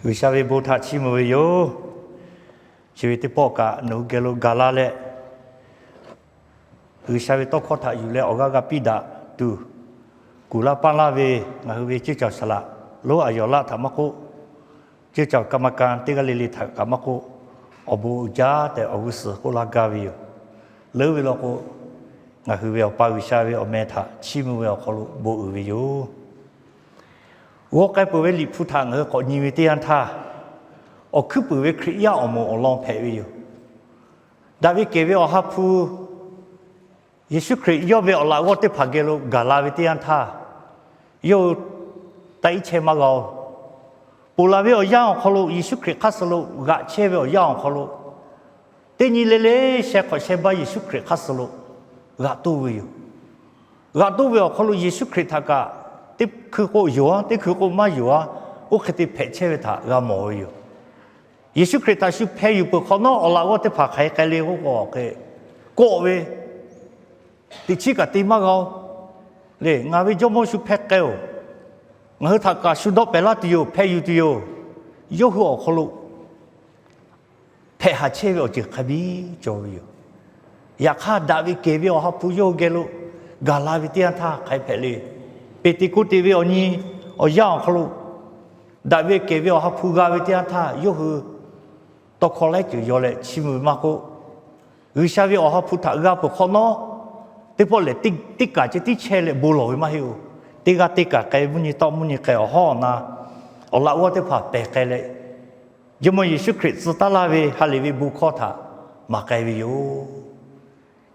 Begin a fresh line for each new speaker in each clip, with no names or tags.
วิชาวิบูทัชิมวิโยชีวิตที่ปอกะนูเกลุกาลาเลวิชาวิโตขอทาอยู่แล้วออกาปิดาดูกุลาปันลาเวงาวิจิจสละโลอายอละธรรมกุจิจกรรมการติกลิลิธรรมกุอบูจาแต่อบุสกุลากาวิโยเลวิโลกุงาวิเอาปาวิชาวิเอาเมธาชิมวิเอาขลุบูวิโย我该不为离谱他我搞你为这样他，我可不为kriya我们我浪费为有，但为给为我哈普，耶稣kriya为我来我得拍给了嘎拉为这样他，有带一切嘛个，不来为我养好了，耶稣kriya开始了，嘎切为我养好了，但你来来先看先把耶稣kriya开始了，嘎都为有，嘎都为我好了耶稣kriya他个。ที่คือโกอยู่อ่ะที่คือโกมาอยู่อ่ะโอ้คือที่เพชเชวิตากามอยอยู่ยิสุคริสต์ชุบเพอยู่ปุ๊บเขาโน้อลาว่าที่ผักไข่ไก่เลี้ยงก็โกเวที่ชิกาตีมาเขาเลยงาวิจโมชุบเพเกลงาทักกาชุดดอกเปล่าติโยเพอยู่ติโยโยหัวเขาลุเพหาเชวิโอจิขบีจอยอยู่อยากฆ่าดาวิเกวิโอฮับปุโยเกลุกาลาวิเตียนท่าไข่เพลีเปติกุติวิโอนี้ย่างขลุดาวิเกวิโอฮับพูกาวิเตียนท่าโยคือตกคนเล็กอยู่โยเลชิมุมากุวิชาวิโอฮับพูดถ้ากาปุขโนที่พอเลติกาจะติเชเลบุโรยมาหิวติกาไกมุนีตอมุนีไกอห่อนะอัลลอฮ์ว่าที่ผ่าเปไกเลยยมยิสุคริสต์ตาลาวิฮาลิวิบุขอท่ามาไกวิโย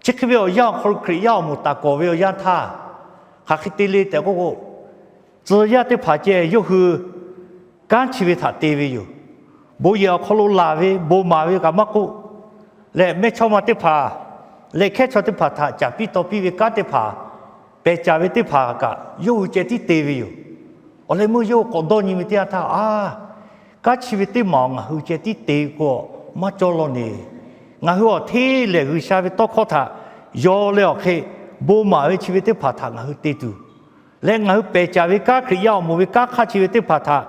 ชิควิโอย่างขลุคริยามุตาโกวิโอย่างท่าหากที่ลีแต่ก็จะยากที่ผ่าเจยุคือการชีวิตหัดตีวิอยู่บุยเอาขลุลาวิบุมาวิกับมักกุและไม่ชอบมาที่ผ่าและแค่ชอบที่ผ่าถ้าจากปีต่อปีวิการที่ผ่าเปจาวิที่ผ่ากะยุเจที่ตีวิอยู่อะไรมือยุก็โดนยิมิที่ท่าการชีวิตที่มองหุเจที่ตีก็มาจลนี่งาหัวที่เหลือหุชาวิโตข้อท่าโยเลยโอเคบูมาวิชีวิตที่ผ่าทางหือติดูและหือเปจาวิกาคริยามูวิกาข้าชีวิตที่ผ่าทาง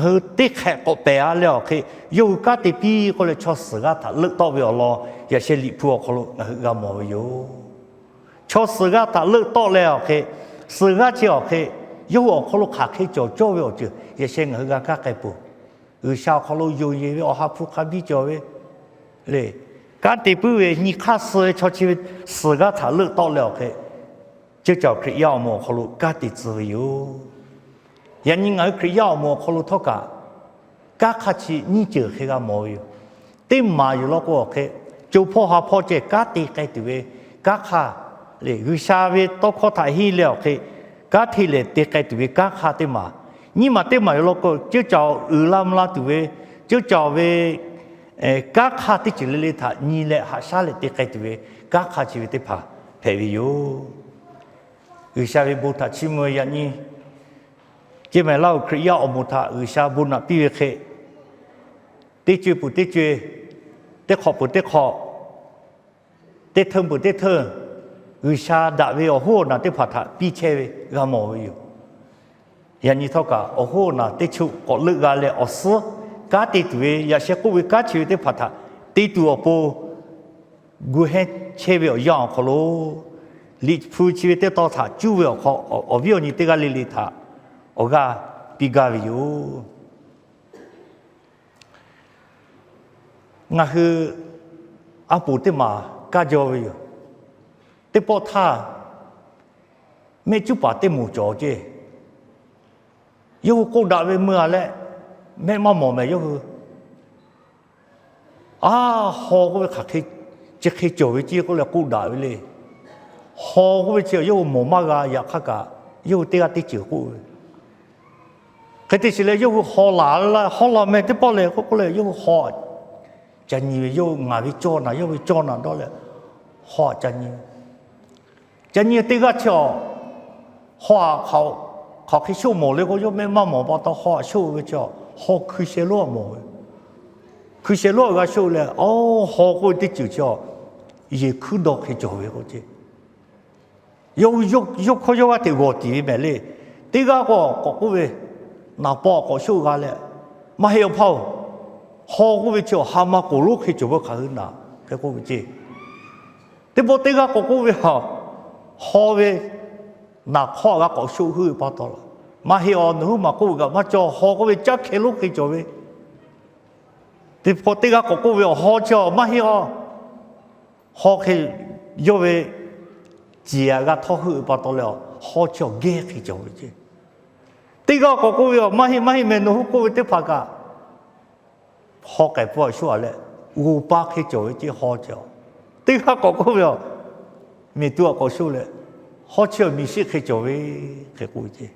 หือติแขกก็เปะแล้วคืออยู่กาติปีก็เลยชอบสื่อกาถ้าเลิกต่อวิโอลอย่าเชลิพัวเขาลุหือกามวิโยชอบสื่อกาถ้าเลิกต่อแล้วคือสื่อกาเชียวคืออยู่เขาลุขาขี้โจโจวิโอจืออย่าเชงหือกาไก่ปูชาวเขาลุอยู่ยี่วิโอหาผู้ขาบิโจวิเลยการตีปื้อนี่ข้าสื่อชอบชีวิตสื่อกาถ้าเลิกต่อแล้วคือจะเจ้าคริยาโมเขาลุกาติดอยู่ยันยังไงคริยาโมเขาลุทกะกาขัดชีนี่เจอเขาโมอยู่ติมมาอยู่แล้วก็โอเคจูพ่อหาพ่อเจกาติไกตัวกาขาเลยวิชาเวตโคตรฮีแล้วโอเคกาที่เลยติไกตัวกาขาติมานี่มาติมาอยู่แล้วก็จะเจ้าลามลาตัวจะเจ้าเวกาขาติจิเลเลท่านี่แหละหาชาเลติไกตัวกาขาชีวิตผ่าเพวิโยวิชาวิบุตรชิมวยานีที่แม่เล่าคริยาอมุตาวิชาบุญนับปีเขติจูปุติจูติขอปุติขอติเทิงปุติเทิงวิชาดาวิโอโหนะติพัทธปีเชวิกามอยอยู่ยานีเท่ากับโอโหนะติชุกอลึกกาเลอสกาติตัวอยากเชื่อกุวิกาชีวิตติพัทธติตัวปูกูเห็นเชวิอยางขลุลิฟูชีวิตต่อท่าจูเวลเขาอวิโอนิติกาลิลิท่าโอกาปิกาวิโยงั้นคืออาปูติมากาโจวิโยติปอท่าไม่จุปาติมูจอเจยูกูด่าเวเมื่อแหละแม่มาหมอแม่ยูคือฮอก็ไปขัดที่จะเคยโจวิจีก็เลยกูด่าไปเลยฮอก็ไปเชื่อยูหมอมากาอยากขัดกะยูตีกันติเชื่อกูเคยติดเลยยูฮอหลาละฮอหลาแม่ที่ป้อเลยก็เลยยูฮอจันยียูงาวิจนะยูวิจนะđóเลยฮอจันยีตีกันเชื่อฮอเขาคิดชั่วโมงเลยก็ยูไม่มาหมอปอต่อฮอชั่วก็เชื่อฮอคือเชลัวหมอคือเชลัวก็ชั่วเลยฮอก็ติดจู่เชื่อยี่คือดอกให้จ่อไว้ก็เจยกเขาจะว่าที่วัดที่แม่เลยตีก็เว้นาปอก็ชั่วกันเลย mà hiểu phao họ cũng biết cho hà mà cổ lúc khi chụp cái khả hơn nào cái cô biết gì thế bộ tên cái cô biết họ về nạp họ cái cổ số hư bao nhiêu mà hiểu nữa mà cô gặp mà cho họ cũng biết chắc khi lúc khi chụp về thì bộ tên cái cô biết họ cho mà hiểu họ khi vô về chỉ cái thọ hư bao nhiêu họ cho ghé khi chụp về tên cái cô biết mà hiểu mình nữa cô biết thế phải cả họ cái bộ số là 500去做一隻好椒，對下個個樣，咪多個數咧，好椒咪識去做嘅個個啫，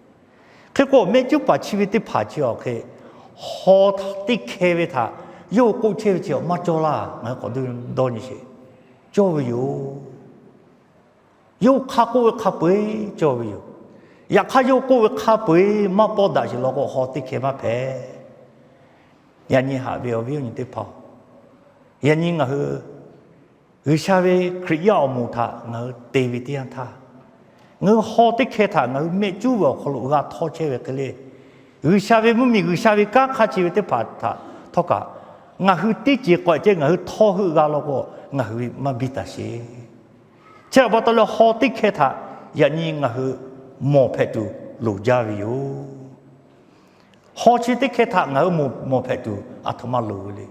佢個咩就把前面啲牌椒佢好啲開俾他，有個車椒乜做啦，我講到多啲些，做有卡個卡杯做有，也卡有個卡杯乜包大是攞個好啲開乜平，人哋下邊有你啲跑。ยันยิ่งคือชาวเวคริยาอมุทะเงาเตวิติยันทะเงาฮอติเคทะเงาเมจูบขลุกาทอเชเวกเลยชาวเวมุมีชาวเวก้าขาชีวิตเปาทะทอกะเงาคือติจิกว่าเจเงาทอคือกาโลโกเงาคือมาบิตาเชเจ้าบัตรเลยฮอติเคทะยันยิ่งเงาคือโมเพตุลูจาวิโอฮอชิติเคทะเงาโมเพตุอัตมาลูเลย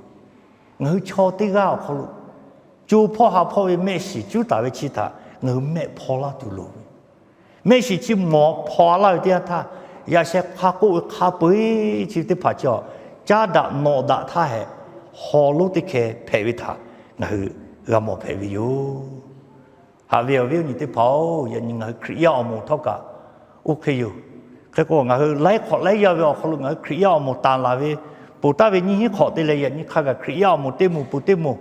เงาชอติก้าเขาจูพ่อหาพ่อเมสิจูตาเวชิตาเงาเมพอลาตุลูเมสิจิหมอพอลาเดียท่าอย่าเช็คข้ากูข้าปุ้ยจิตพัจจอจ้าดะโนดะท่าเหฮอลุติเคเพวิทาเงาเราโมเพวิโยหาเวียวนี่ติเผาอย่างนี้เงาคริยาอมุทกะโอเคอยู่แค่ก็เงาไล่ขอไล่ยาวเขาลุเงาคริยาอมุตาลาเวปูตาเวนี่ขอติเลยอย่างนี้ข้ากับคริยามุเตมูปูเตมู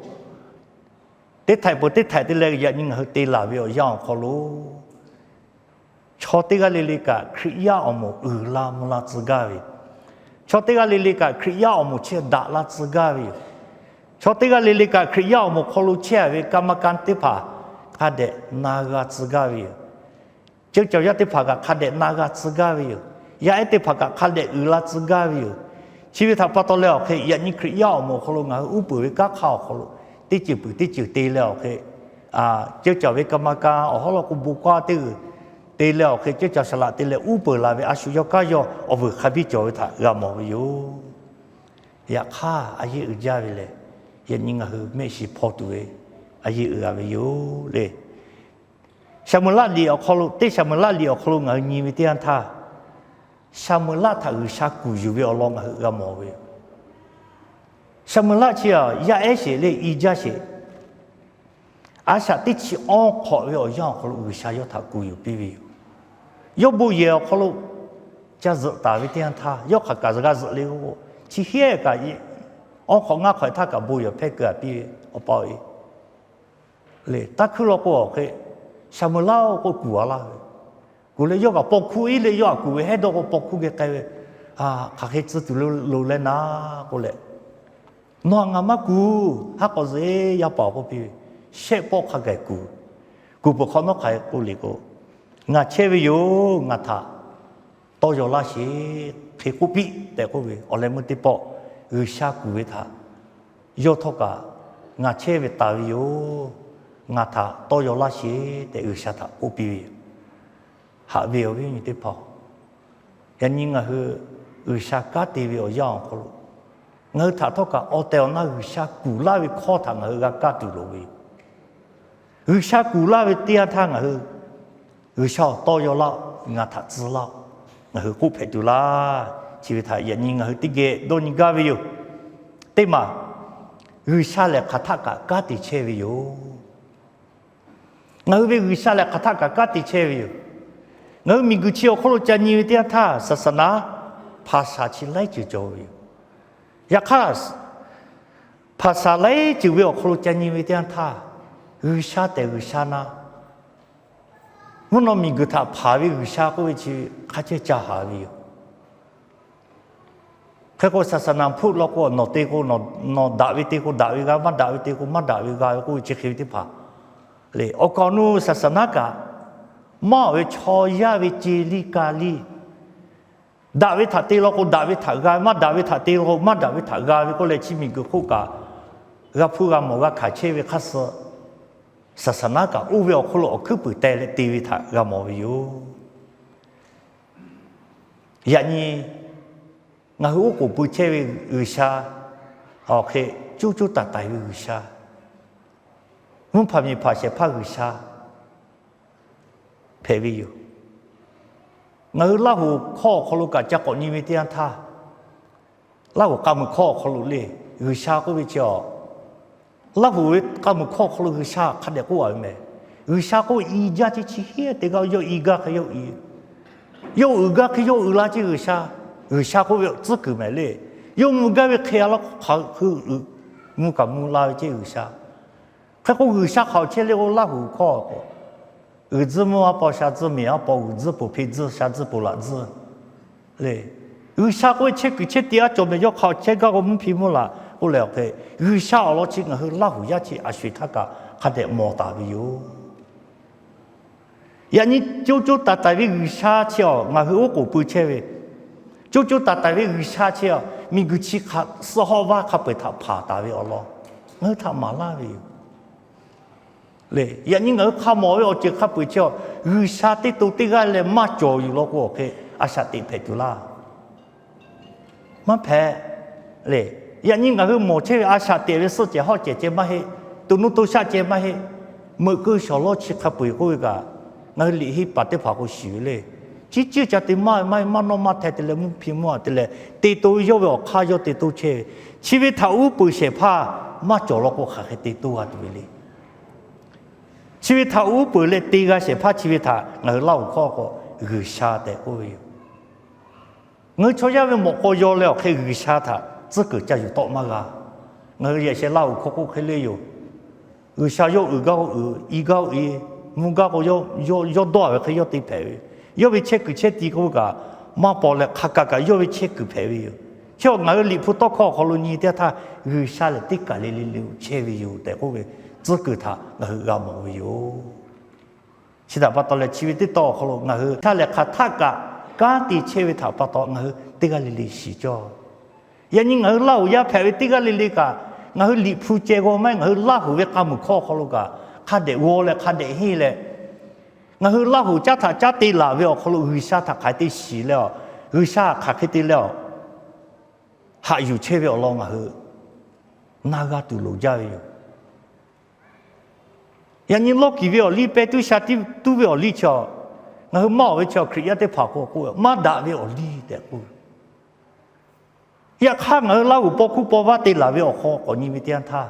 เตไทยปูเตไทยติเลยอย่างนี้เขาตีลาเวย่างเขารู้ชอติกาลิลิกาคริยามุลามุลาซกาวีชอติกาลิลิกาคริยามุเชื่อดาลาซกาวีชอติกาลิลิกาคริยามุเขารู้เชื่อเวกรรมการติพาข้าเดนากาซกาวีเจ้าเจ้าติพากับข้าเดนากาซกาวียาเอติพากับข้าเดลาซกาวีชีวิตทับปัตตแล้วคืออย่างนี้คริยาโมเขาลงอุปวิกาข่าวเขาติจิบุติจิตีแล้วคือเจ้าเจ้าวิกรรมการเขาเรากุบุกว่าตีแล้วคือเจ้าเจ้าสละตีแล้วอุปลาวิอาชุยก้ายอวิขบิจวิธารามอยู่อยากฆ่าอายุอุจาวิเลยอย่างนี้คือไม่ใช่พอตัวอายุอุจาวิอยู่เลยชามุลาลีเอาเขาลุติชามุลาลีเอาเขาลุงงี้มิเตียนท่าชามุลาถ้าอุชากุยูเวอลองกามอเวชามุลาเชียยาเอเชเลอีจาเชอาชาติชิออนขอเวอยองขลุอุชายถ้ากุยูปีวิยบุเยอขลุจะจะตาวิเตียนท่ายกขากาจะกาจะเลวชิเฮกาอีออนของงาขอยท่ากับบุยเพเกอปีอปอยเลยตาคือเราก็โอเคชามุลาก็กลัวละกูเลยยกกับปกคุยเลยยกกูให้ดอกปกคุยกันไปข้าให้จะตุลุเลยนะกูเลยน้องอามากูฮักก็เสียอย่าบอกกูพี่เช็คปกข้าแกกูบอกเขาน้องใครกูเลยกูงาเชื่ออยู่งาท่าโตโยลาชีเทกูปีแต่กูไปอะไรมันติปอชากูไปท่ายกทกางาเชื่อไปตายอยู่งาท่าโตโยลาชีแต่ชาท่ากูปีหาเวียววิ่งติดพอยันยิ่งคือชากาตีเวียย่างเขาลุเงาถ้าทอกเอาแต่น่าชากูลาวิข้อทางกาตูโลวิชากูลาวิเตียทางชาโตโยลางาถ้าจื้อลากูเพตุลาชีวิตยันยิ่งติเกโดนิกาวิวเต็มาชาเลคาทากากาติเชวิวเงาวิชาเลคาทากากาติเชวิวเงามีกุชิโอโคโลจานีวิทยาท่าศาสนาภาษาชิไลจิโจวิอยากข้าภาษาไลจิวิโอโคโลจานีวิทยาท่าชาแต่ชานะมันเรามีกุท่าภาวิชาก็วิจิข้าเจ้าหาวิแค่ก็ศาสนาพูดแล้วก็นอเตก็นอดาวิเตก็ดาวิกามาดาวิเตก็มาดาวิกาก็วิจิคิวิติภาเลยโอกานูศาสนากามาเวชอยาเวจีลีกาลี大卫他对了个大卫他个，嘛大卫他对了嘛大卫他个，个来起名个好个，个普个莫个开车为开始，实实那个乌标可了去不带了对为他个莫有，然呢，我乌个不车为有啥，OK， 就打为有啥，我怕没怕些怕有啥，陪为有。我老虎ข้อลูกจะก่อนนี้ไม่เตี้ยท่า老虎กำมือข้อลูเลยวิชาก็วิจาร老虎กำมือข้อลูวิชาขัดเด็กกูอะไรไหมวิชาก็อีจ้าที่ชี้เหี้ยแต่ก็ยออีกาก็ยออียออีกาก็ยออีลาที่วิชาก็วิจึกไม่เลยยอมุกาวิเขียแล้วเขาคือมุกับมุลาที่วิชาแค่ก็วิชาเขาเชื่อเรียกว่า老虎ข้อ儿子么啊，包下子面啊，包儿子不配子，下子不辣子，嘞。有下个切个切底啊，做咩要靠切个我们皮肤啦，我了解。有下我去我去老虎牙去啊，水他个还得莫大的哟。人家就打在为有下去哦，我去我个不切喂，就打在为有下去哦，咪个去看四号哇，看被他爬大为哦咯，我他马拉喂。嘞，人家我看毛要就看不着，有啥的都这个来马教育了过去，啊啥的陪住啦，马陪，嘞，人家我毛车啊啥的为世界好姐姐嘛嘿，都弄都啥姐嘛嘿，每个小老去看陪过个，我离去把的跑过去嘞，只家的马弄马抬的来木皮木的来，的都要要看要的都去，其实他无不些怕马教了过还的都啊对嘞。ชีวิต他无不来第个是怕ชีวิต他我老ข้อก็วิชาแต่โอ้ย我初一为莫个要了去วิชา他这个就有多嘛个我也是老ข้อก็去了有วิชา要二高一高一五高个要多个去要对陪要为切个切第个个嘛包了卡个要为切个陪有像我离谱多ข้อเขา你的他วิชา了第个哩溜切为有แต่โอ้ย这个他我没有，其他把到了ชีวิตที่ต่อเขาลงถ้าเลยขาดท่ากะการที่ชีวิต他把到这个历史จ้ยันยังเล่าอย่าแพ้这个历กะลิผู้เจ้าก็ไม่เล่าหัวกำมือข้อเขาลงกะขาดเดวัวเลยขาดเดฮีเลยเล่าหัวจ้าถ้าจ้าตีลาเวลเขาลงวิชาถ้าขายตีสีแล้ววิชาขายตีแล้วหาอยู่เชื่อลงน่าก็ตุลุจ้าอยู่อย่างนี้โลกกี่เวลลีไปตุชาติตุเวลลีชอมาเวชอคริยาได้ผ่ากูมาด่าเวลลีแต่กูอยากข้างเราปกุปวาติลาเวลข้อก่อนนี้มีเตียนท่า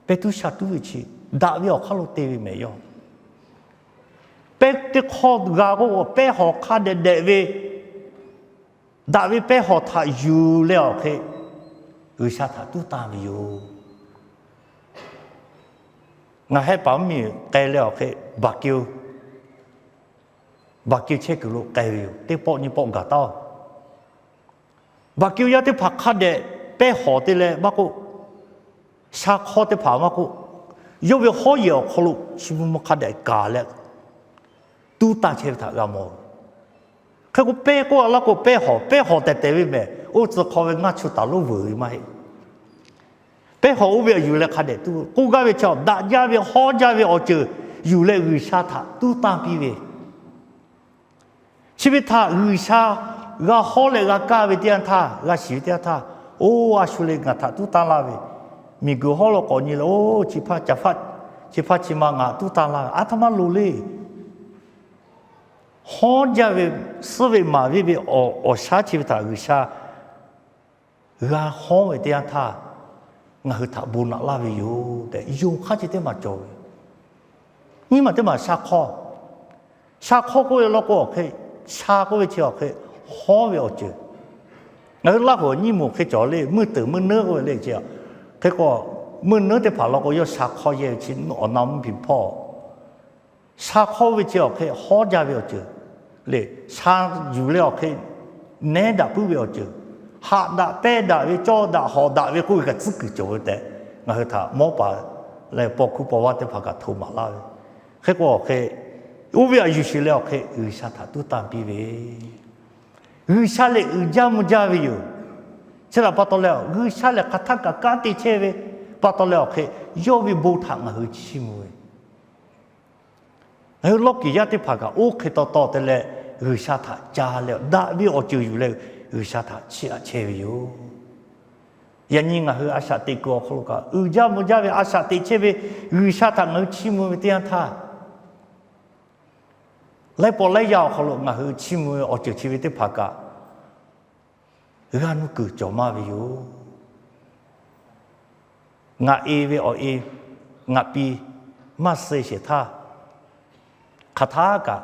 ไปตุชาตุวิชิด่าเวลข้าเราเตวิไม่ยอมไปติข้อกาก็ไปหอกข้าเดเวด่าเวไปหอกท่าอยู่แล้วเควิชาท่าตุตามอยู่我还把米改了，去把酒切个路改了，得包你包个到，把酒要得拍卡的，白好的嘞，那个下好的拍那个，要不好药好路，全部卡的假了，都打切他个么？他个白个那个白好的单位没，我只靠为俺出大陆玩嘛。ไปหอบอยู่เลยขัดเด็ดตู้กูก็ไปชอบด่ายาไปหอยาไปเอาเจออยู่เลยวิชาถาตู้ตามปีเวชีวิตถาวิชาก็หอเลยก็กล้าไปเดียนถาก็ชีวิตเดียนถาโอ้อาชุเลยก็ถาตู้ตามลาเวมีกูหอเราก่อนนี่เลยโอ้ชิพาจะฟัดชิพาชิมางาตู้ตามลาอาทมารู้เลยหอยาไปสื่อมาไปเอาชาชีวิตถาวิชาก็หอไปเดียนถา我他不拿拉为有的，有看见的嘛做，你嘛的嘛下课过了过去，下过去去好了就，我拉个你莫去做嘞，没得没那个嘞就，结果没那的跑了个要下课也去我拿不平跑，下课为就去好家了就，嘞下有了去，难的不了就。下打白打为招打好打为过一个自己做的，我和他冇把来包括把我的把个头马拉，结果去我不要有些了去有下他都当比为，下来家木家为有，这了巴多了，下来卡他个家的车为巴多了去，要为不谈啊去起木诶，然后落几家的拍个，我去到的嘞，下他家了，那为我就有嘞，下他车为有。人家啊，阿萨蒂过好个，家木家为阿萨蒂车为下他我起木为这样他。来波来要好了，我去起木我就去为的拍个，俺个做嘛为有，我 A 为我 A， 我 B 嘛是些他，卡他个，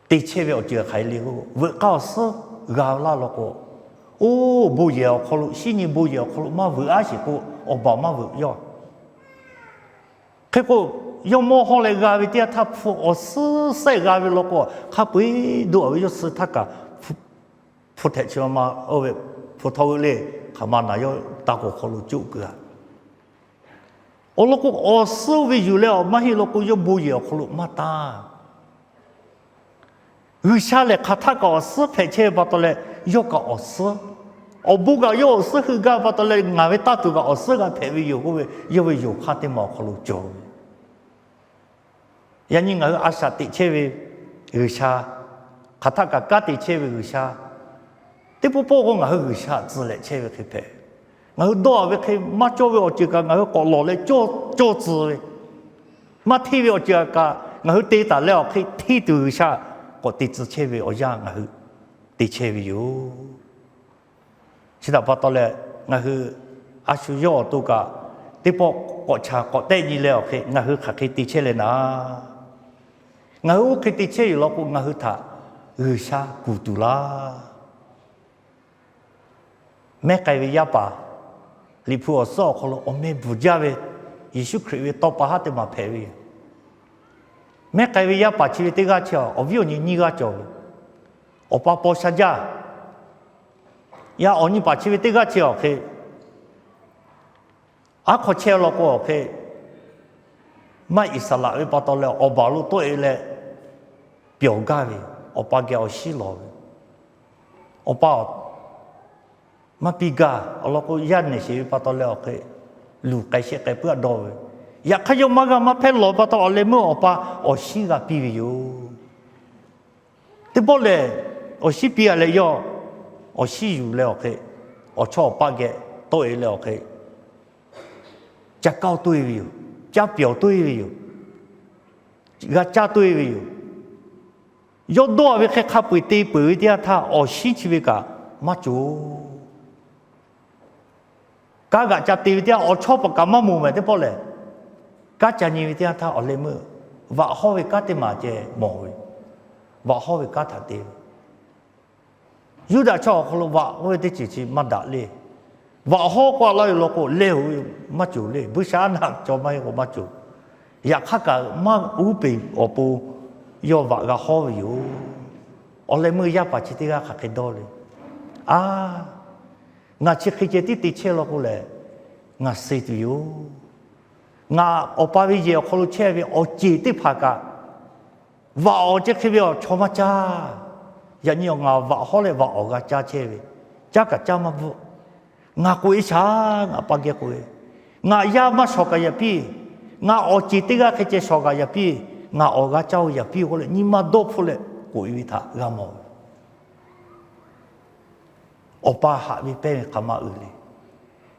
的确为我就开了个，我告诉搞拉了个，哦，不要好了，新年不要好了，嘛我阿是个，我爸嘛我要，结果。要么好来搞为dia他铺我是谁搞为了个，他不多为就是他个铺台车嘛，为铺头嘞，他嘛那要打个好了就个。我那个我是为有了，嘛he那个要不要好了嘛打。下来看他个是台车把到来要个我是，我不搞要是去搞把到来，俺为打到个我是个排位有个为，因为有看的嘛好了就。人家我阿萨的车为下，卡他个家的车为下，这不包括我下自来车为去配，我多为去马做为我这个我国落来做字为，马提为我这个我对打了去提到下，我的字车为我让我的车为有，现在把到了我阿需要多个，这不国家国带你了去，我去的车来拿。我去的车有老公，我他下古杜啦，没改为亚巴，离谱我说好了，我没不加为，耶稣基督到巴哈的嘛排位，没改为亚巴，其实这个车，我有你个车，我把包下家，呀，我你把其实这个车去，阿可车老公去。买伊斯兰为把到了，我把路对嘞，表家的，我把叫西罗的，我把嘛比家，我那个人那些把到了去，路改些改不到的，也看有嘛个嘛配罗把到了么，我把我西个比有，对不嘞？我西比了要，我西有了去，我错把个对了去，加高对有。加表对有，个加对有，要多为开卡不对不的他，我西去为个嘛做，个加对的我错不干嘛木没得不嘞，个加你的他我来么，话好为个的嘛就冇为，话好为个他的，有的错好了话我的自己嘛打嘞。话好过来了个溜嘛做嘞，不想那做咩我嘛做，也卡个嘛无比我不要话个好有，我来么也把这啲个卡给多嘞，啊，我去去这啲车了过来，我死都有，我把位嘢可能车位我自己拍个，话我这去边坐嘛揸，人家我话好嘞话我个揸车位，揸个揸嘛不。我过啥？我把个过，我也嘛说个一比，我自己个去说个一比，我个走一比过来，你嘛多出来过于他，我冇。我把下面变干嘛了？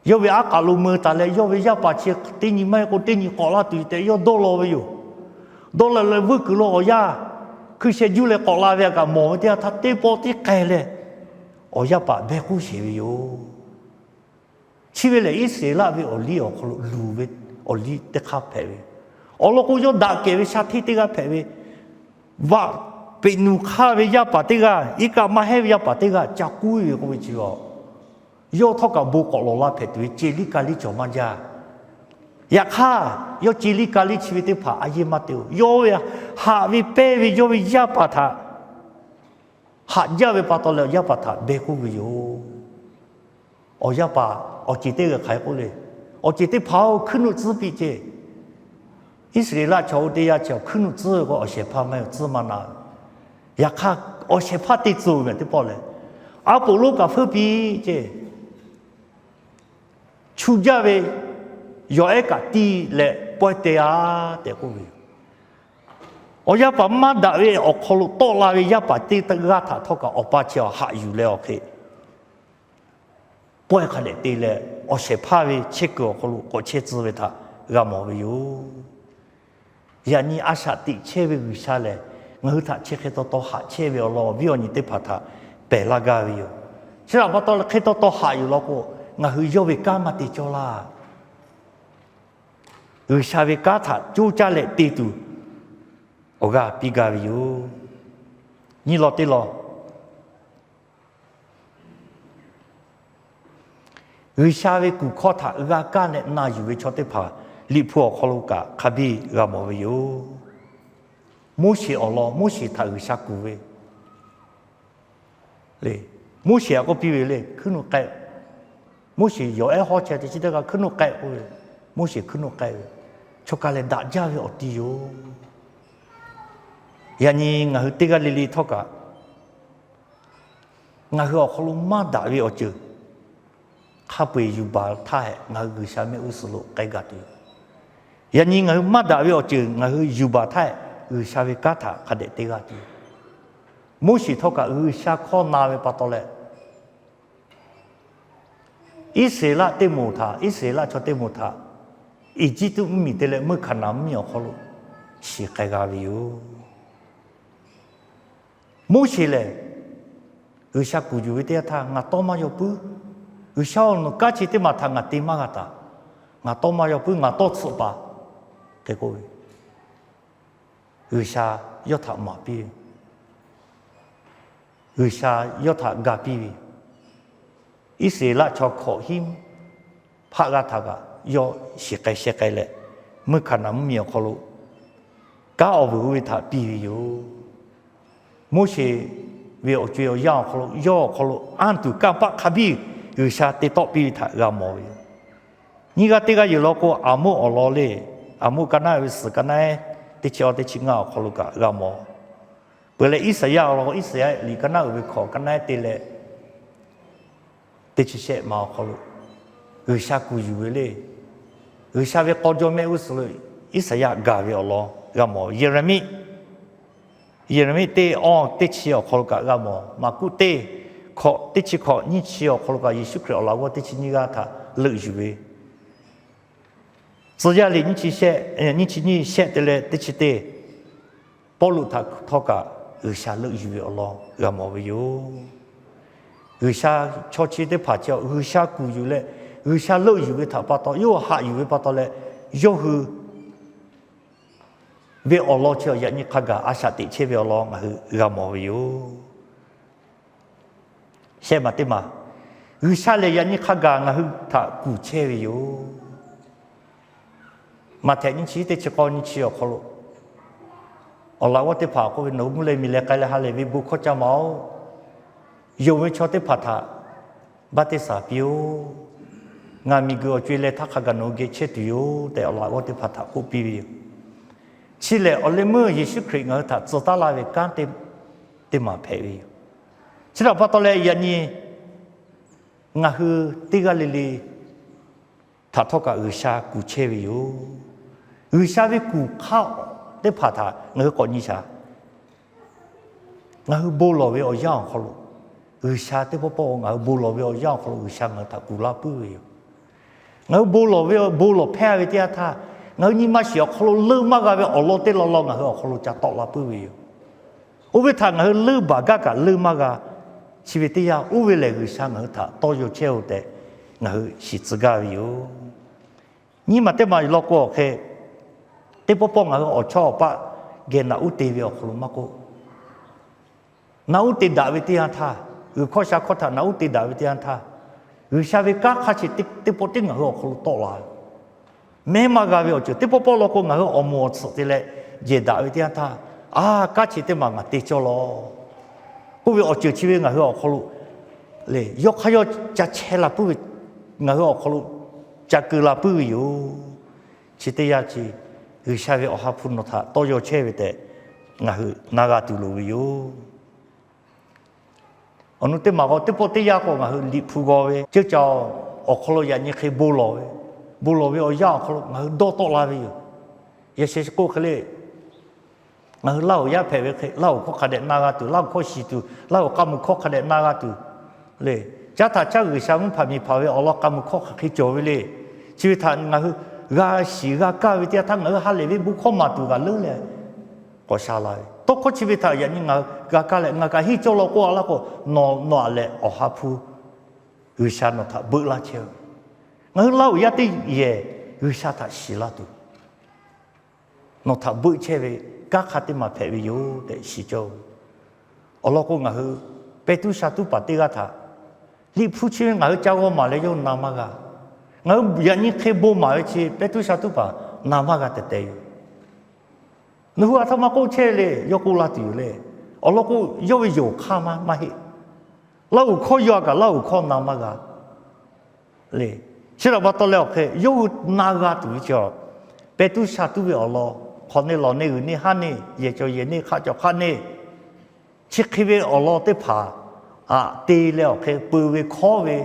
因为阿卡路么打来，因为要把钱对你买个对你搞了对的，要多了没有？多了来不够了我呀，可是就来搞了那个冇的，他对包的改了，我要把别个写没有。其实嘞，以前那边我理我可路边，我理得卡排位，我那个要打给位下天这个排位，哇，被奴卡位要把这个，一个马黑要把这个加贵个位置哦，要他个不搞罗拉排队，这里咖喱做嘛呀？呀卡要这里咖喱去位的爬，阿姨嘛丢，要呀，下位排位要位要把它，下要位把到了要把它，别个位哟。我要把我自己个开过来，我自己跑ขึ้นรถ资比这，อิสราเอลชาวเดียชาวขึ้นรถ资我写怕没有字嘛那，也看 ở sẽ phát đi dù mà tiếp bỏ lại à bộ lúc cả phơi bị chứ chú gia về rồi cả đi lệ bơi tè để cô về ở nhà bà má đã về ở khâu lúc to là về nhà bà đi tới gà thả thóc cả ở bà chiều hạอยู่แล้ว ok bơi khai để đi lệ ở sẽ phát về chết cửa khâu lúc có chết gì về thà gà mò về yêu nhà ní à sát đi chết về người xa lệ người ta chết khi to hạ chết về lo vì anh đi phát thà bể là gà về yêu chứ là bắt đầu khi to hạอยู่แล้วก็người yêu về cá mà đi cho là người xa về cá thà chú cha lệ đi tu ở gà bị gà về yêu như lo đi lo người xa về cụ khó thà gà cá này na yêu về cho tới phá liệp phù khó lâu cả khá bị gà mò về yêu mua xe ở lo mua xe thà người xa cụ về lệ mua xe có bị về lệ cứ nó cái mua xe có ai họ chơi thì chỉ được cứ nó cái thôi mua xe cứ nó cái cho cái lên đặt giá về ở đi yêu nhà ní người tiga lili thóc cả người họ khó lâu mà đã về ở chứ khá bị yêu bà thay người xa mẹ u sulu cái gạt đi nhà ní người mà đã về ở chứ người yêu bà thay người xa về cá thả khá để tiga đi mua xe thóc cả người xa khó nào về bắt đầu lệ ít sẽ là tên mù thà ít sẽ là cho tên mù thà ít chỉ tụi mình tên lệ mới khả năng nhiều khó lâu chỉ cái gà liu mua xe lệ người xa cụ dù với thà ngã to mà yêu bự người sao nó cá chỉ tên mà thà ngã tim mà ngã ta ngã to mà yêu bự ngã to sụp ba cái cô người xa yêu thà mà bi người xa yêu thà gà bi ít sẽ là cho khó hiểm phá ra thà cả yêu sẽ cái lệ mới khả năng nhiều khó lâu cá ở với thà bi yêu mua xe về ở chỗ yêu khó lâu ăn từ cá bắt khá bi người xa để tọt bi thà gà mò như cái cái yêu lo có ám ở lo lệ ám cái này với cái này để cho để chinh ngao khó lâu cả gà mò bởi lẽ ít sẽ lo ít sẽ lý cái nào với khó cái này để lệ để chỉ sẽ mà khó lâu người xa cụ dù với lệ người xa về con cho mẹ u sulu ít sẽ gà về lo gà mò Jeremy tê on tê chiều khó cả gà mò mà cụ tê khó tê chỉ khó như chiều khó cả Giêsu Christ là tê chỉ như gà thà lợi dù về giờ gia đình như chỉ sẽ tê lệ tê chỉ tê bao lũ thà thọ cả người xa lợi dù về lo gà mò về yêu người xa cho chi để phá chiều người xa cụ dù lệ người xa lợi dù về thà bắt đầu yêu hạ dù về bắt đầu lệ yêu hư về ở lo chiều vậy như khá gà ác sát tị chế về ở lo mà gà mò về yêu xem mà thế mà người xa lệ vậy như khá gà ngà hư thà cụ chế về yêu mà thế những chỉ để cho con như chiều khó lộ ở lạiว่าที่ผ่าก็เป็นหนูมุ่งเลยมีเล็กไกลหาเลยวิบุเขาจะเมาอยู่ไม่ชอบที่ผ่าถาบัติสาบิวงานมีเกลือจุยเลยทักกันโนเกเชติวแต่เอาละว่าที่พัฒนากูปีวิวชิเลอเลเมื่อเยซูคริสต์เงาถัดสุดท้ายเป็นการเต็มมาเพวิวชิลาพัตเลยยันนี่งาคือติกาลิลีถัดทอกอุชากูเชวิวอุชาวิกูเข้าได้พัฒนาเงาก่อนนิชางาคือโบลวิเอาย่างเขาลูอุชาที่พ่อพ่องาโบลวิเอาย่างเขาลูอุชางาถัดกูลาปื้ออยู่งาโบลวิเอาโบลแพ้วิทยาท่าเงานี่มาเสียเขาลืมมากเลยเอาโลเตลองเงาเขาจะตอกลาปื้ออยู่อุบิทางเงาลืมบากากลืมมากชีวิตที่ยาอุบิเลกุช่างเงาท่าโตโยเชลเตเงาสิจกาอยู่นี่มาเตมาโลกโอเคเตปปงเงาเอาชอบปะเกณฑ์นาอุติวิเอาเขามากกูนาอุติดาวิทยาท่าข้อชาข้อท่านาอุติดาวิทยาท่าชาวิกาข้าชิติปติงเงาเขาโตลาแม่มากาวิโอจุติปปโลกงาอมอสติเลเจดาวิทยาท่ากาชิติมังติจโลกูวิโอจุชีวิตงาเขาลุเลยยกขยจะเชลาปุวิงาเขาลุจะกุลาปุวิอยู่ชิติยาจีชาวิโอฮาพุนโนท่าโตโยเชวิเตงาหือนากาตุลุวิอยู่ onu te ma ko te po te ya ko nga li phu go we che chao o kholo ya ni khe bo lo we o ya kholo nga do to la we ye se ko khale nga lao ya phe we khe lao ko khade na ga tu lao ko si tu lao ka mu ko khade na ga tu le cha tha cha gu sha mu pha mi pha we o lo ka mu ko khe jo we le chi tha nga ga si ga ka we tia tha nga ha le we bu ko ma tu ga le le ko sha la to ko chi we tha ya ni nga ga ka le nga ka hi cho lo ko la ko no le o ha phu gu sha no tha bu la che nga lao ya ti ye gu sha tha si la tu no tha bu che we các khát mà phải bị yếu để xí châu, ở đó có ngài hư, bé tu sa tu bắt đi cả thà, li phu chi ngài cháu có mà lấy vô nam aga, ngài giờ ní khi bố mà chi bé tu sa tu bắt nam aga tết đấy, nếu mà thằng mà có chơi le, yêu cô là tiểu le, ở đó có yêu khá mà hi, lâu khó yêu cả lâu khó nam aga, le, chỉ là bắt đầu了cái yêu naga tu cho, bé tu sa tu về ở đó.คนนี้เราเนี่ยนี่ฮันนี่เย่จะเย่นี่ข้าจะฮันนี่ชิคกี้พายเอาล้อเตะผาตีแล้วแค่ปืนวิเคราะห์วิ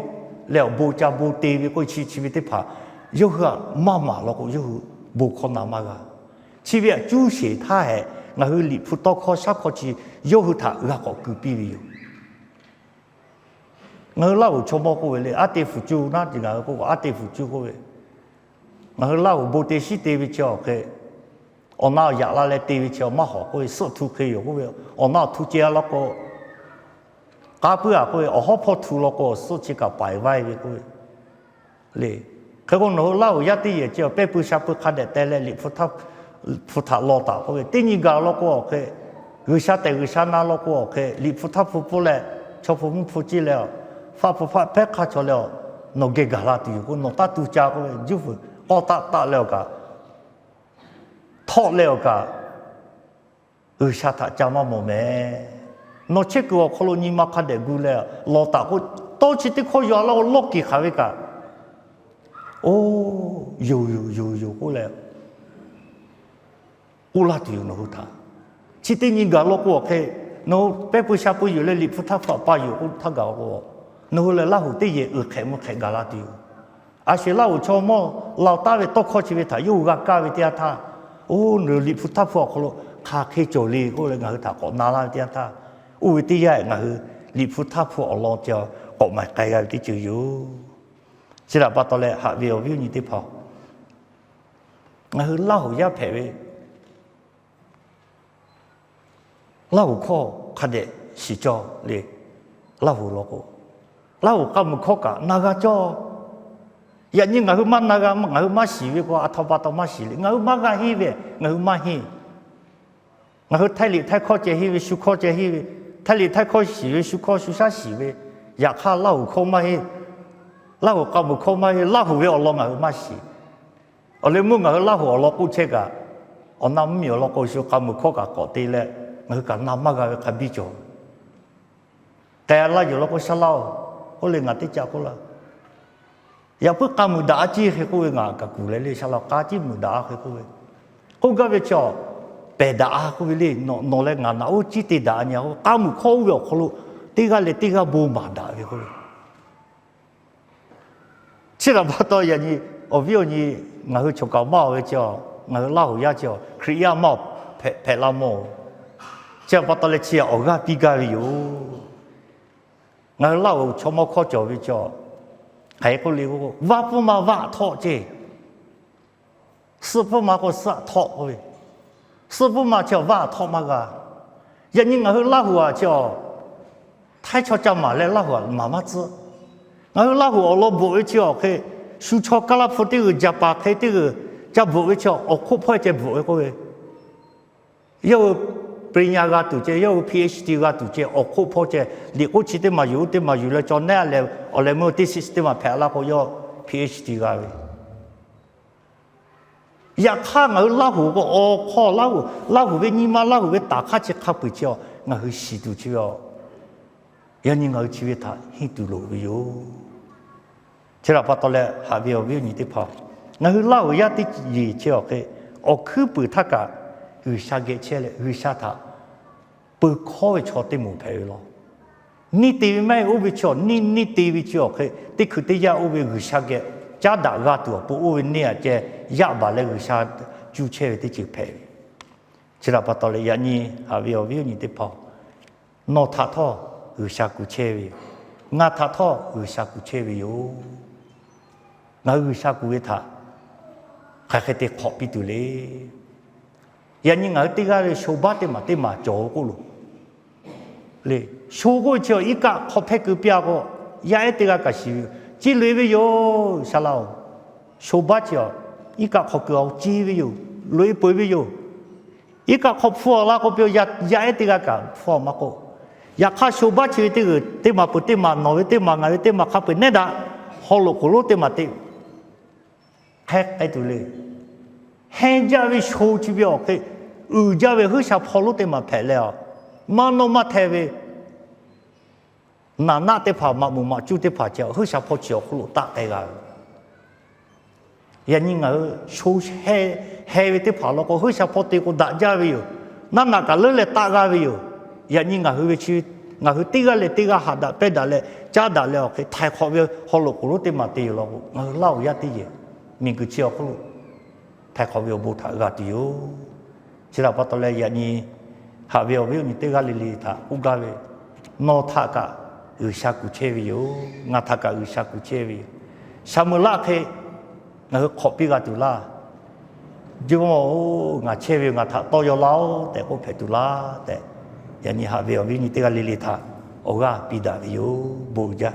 แล้วบูชาบูตีวิก็ชีวิตเตะผายูหัวมาเราก็ยูบุคคลนามากาชีวิตจู่เสียท่าเหงาหือหลีพุทธข้อสักข้อชียูหัวท่าเราก็คือปีวิวงาเล่าชมก็เวเลยอาเตฟุจูน่าจริงอ่ะก็อาเตฟุจูก็เวงาเล่าบูเตชิเตวิเจ้าแค่我那亚拉来对比较蛮好，个色土可以有个，我那土接那个，加不啊个，我好怕土那个色这个白歪的个，嘞，可个侬老一点也叫别不下不看的带来里葡萄老大个，第二个那个个，有下带有下那那个个，里葡萄不来，超葡不治了，发白卡出了，侬给个啦的个，侬打土家个就是我打了个。ทอดแล้วก็ชาติจามาโมเมนอเช็คว่าคนนี้มาขัดเดกูแล้วเราตาก็โตชิติเขาอยู่แล้วล็อกกี่ขาวิกาโอ้อยู่กูแล้วอุลาติอยู่โนหุตาชิตินี่ก็ล็อกว่าแค่โนเป๊ะผู้ชายผู้อยู่เลยลิพุทธะฝ่าอยู่กูทักกาก็โนเลยล่าหุติเยแข็งมันแข็งกาลาติอยู่อาศัยล่าหุชอมเราตาไปตกข้อชีวิตถ่ายอยู่กับกาวิทยาท่าโอ้หรือลิพุทธะพวกเขาคาเคโจลีก็เลยงาคือถ้าก่อนนาลาเดียท่าอุ้ยที่ใหญ่งาคือลิพุทธะพวกเราจะออกมาไกลกันที่จะอยู่สิละปัตตาเลหาวิวนี่ที่พองาคือเล่ายาแผ่เวเล่าข้อขัดเดสิจอเลยเล่าโลโก้เล่ากำมือข้อกะนากาจออย่างนี้งาคือมันนากางาคือมาสีวิก็อัฐบาตมาสีเลยงาคือมากาฮีเวงาคือมาฮีงาคือไทยลิไทยข้อเจฮีวิชุข้อเจฮีวิไทยลิไทยข้อสีวิชุข้อชุชาสีวิอยากข้าเล่าข้อมาฮีเล่ากำมือข้อมาฮีเล่าหัวเอาลงงาคือมาสีเอาเลยมึงงาคือเล่าหัวเอาลงกูเชกะเอาน้ำมีเอาลงกูชุกำมือข้อกะกอตีเลยงาคือการน้ำมากาขับบิจอแต่ละอยู่ลงกูสลาวเขาเลยงาติจากกูละอย่าเพิ่งกำมือด่าจีให้กูเองกับกูเลยสลาวกาจีมือด่าให้กูเองกูก็ไปจ่อเปด่ากูเลยนอเลยงานเอาจีติด่าเนี่ยกำมือเข้าเวลเขาลูตีกันเลยตีกันบูมด่าให้กูเลยเชื่อว่าตัวอย่างนี้เอาวิวนี้งาคือชกกามาไปจ่องาคือเล่าอย่าจ่อครียามาเผลาโมเชื่อว่าตัวเลยเชื่อออกก็ปีกันอยู่งาเล่าชมข้อจ่อไปจ่อให้กูเรียกว่า不嘛ว่าทอเจ是不嘛ก็สะทอเว้ย是不嘛叫ว่าทอมากะอย่างนี้งาคือเล่าว่าจ่อไทยชอบจำมาแล้วเล่าว่ามามาจื้องาคือเล่าว่าเราบอกว่าจ่อคือสุชกะลาพุทธิกจะปากให้ที่จะบอกว่าจ่อออกคู่พ่อจะบอกว่ากูเว้ย要ปริญญาตุเจ要 PhD ตุเจออกคู่พ่อเจเรียกว่าชิดมาอยู่แล้วจนแน่เลยอะไรมั่งที่สิสเต็มแพ้แล้วก็要 PhD กันอยากข้างเอาเล่าหูก็อ๋อข้อเล่าหูเป็นนี่มาเล่าหูเป็นตาข้าจะขับไปเจ้างั้นคือสิดูเจ้าอย่างนี้งั้นชีวิตท่าให้ดูโลกอยู่ที่เราพอตอนแรกหาวิวนี่ที่พองั้นคือเล่าอยากที่ยี่เจ้าคือออกคือปืนทักกะคือชาเกเชลคือชาท่าปืนข้อไปชอติมูเพลล์你地没乌比桥，你地比桥去，地去地下乌比个啥个，加大个多，不乌比你啊这亚巴那个啥就切的就赔。只要把到了呀你还没有你的跑，那他套个啥个切的，我他套个啥个切的哟，我个啥个他，还得考比多嘞。呀你我这个手把的嘛做过了。嘞，说过就一个好拍个表个，也一点个是，这里边有啥喽？说白就一个好个机会有，里边有，一个好破那个表也一点个破嘛个，也看说白就这个对嘛不对嘛，哪位对嘛，哪位对嘛，看不那的，好了个了对嘛对，还哎对嘞，现在为说就表个，家为好像跑路对嘛拍了。嘛弄嘛台位，那得跑嘛木嘛就得跑叫，好像跑脚路大概个。人家我说海位得跑了个，好像跑对个大家位哟，那个人来大家位哟，人家我去，我去对个来对个下的，别的来加的了，去太好位好了个路得嘛对了，我老也对耶，明个脚路，太好位不太个对哟，只要把到来人家。哈维维你对个哩哩他，乌嘎维，那他个有啥古切维哟，我他个有啥古切维，什么拉开，我考比个多啦，就我切维我他都要老，但我拍多啦，但人家哈维维你对个哩哩他，我个比达维哟，不加。